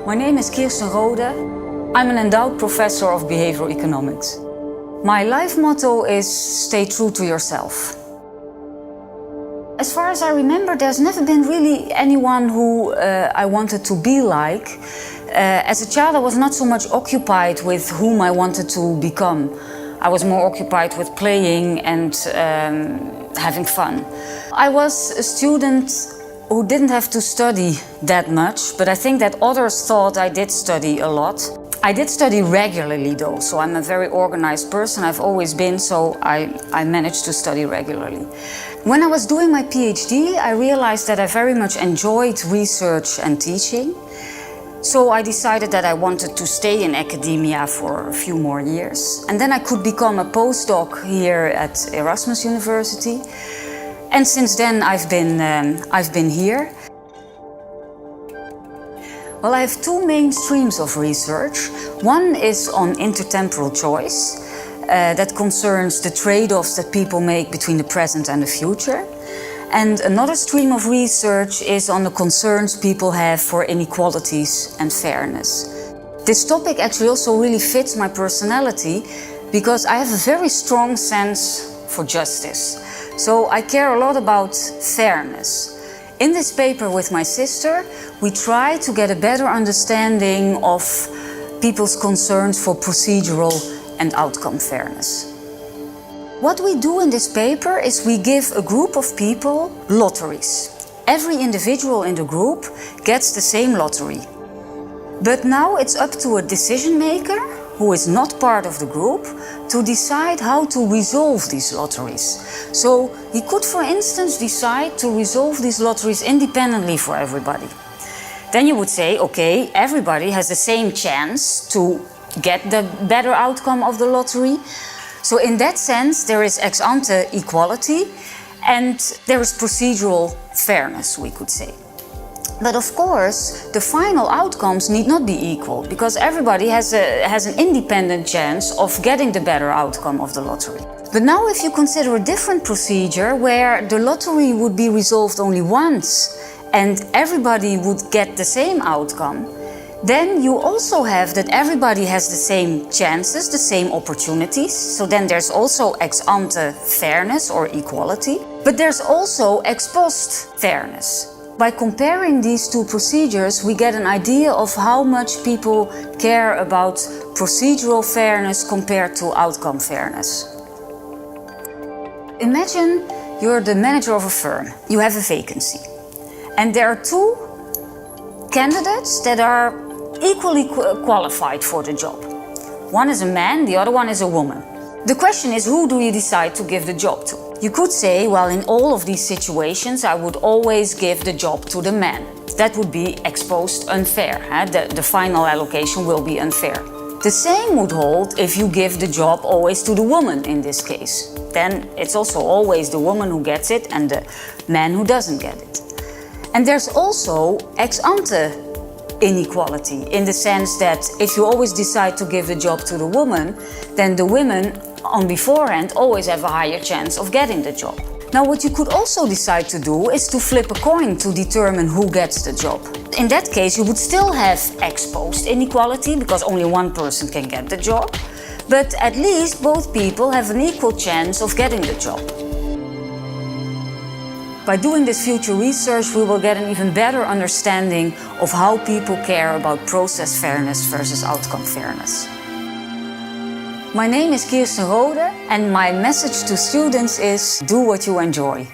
My name is Kirsten Rohde. I'm an endowed professor of behavioral economics. My life motto is stay true to yourself. As far as I remember, there's never been really anyone who I wanted to be like. As a child, I was not so much occupied with whom I wanted to become. I was more occupied with playing and having fun. I was a student who didn't have to study that much, but I think that others thought I did study a lot. I did study regularly though, so I'm a very organized person. I've always been, so I managed to study regularly. When I was doing my PhD, I realized that I very much enjoyed research and teaching. So I decided that I wanted to stay in academia for a few more years. And then I could become a postdoc here at Erasmus University. And since then I've been here. Well, I have two main streams of research. One is on intertemporal choice, that concerns the trade-offs that people make between the present and the future. And another stream of research is on the concerns people have for inequalities and fairness. This topic actually also really fits my personality because I have a very strong sense for justice. So I care a lot about fairness. In this paper with my sister, we try to get a better understanding of people's concerns for procedural and outcome fairness. What we do in this paper is we give a group of people lotteries. Every individual in the group gets the same lottery. But now it's up to a decision maker, who is not part of the group, to decide how to resolve these lotteries. So he could, for instance, decide to resolve these lotteries independently for everybody. Then you would say, okay, everybody has the same chance to get the better outcome of the lottery. So in that sense, there is ex ante equality and there is procedural fairness, we could say. But of course, the final outcomes need not be equal because everybody has an independent chance of getting the better outcome of the lottery. But now if you consider a different procedure where the lottery would be resolved only once and everybody would get the same outcome, then you also have that everybody has the same chances, the same opportunities. So then there's also ex ante fairness or equality, but there's also ex post fairness. By comparing these two procedures, we get an idea of how much people care about procedural fairness compared to outcome fairness. Imagine you're the manager of a firm. You have a vacancy. And there are two candidates that are equally qualified for the job. One is a man, the other one is a woman. The question is, who do you decide to give the job to? You could say, well, in all of these situations, I would always give the job to the man. That would be ex post unfair. The final allocation will be unfair. The same would hold if you give the job always to the woman in this case. Then it's also always the woman who gets it and the man who doesn't get it. And there's also ex ante inequality in the sense that if you always decide to give the job to the woman, then the women on beforehand always have a higher chance of getting the job. Now what you could also decide to do is to flip a coin to determine who gets the job. In that case you would still have ex post inequality because only one person can get the job, but at least both people have an equal chance of getting the job. By doing this future research, we will get an even better understanding of how people care about process fairness versus outcome fairness. My name is Kirsten Rohde and my message to students is do what you enjoy.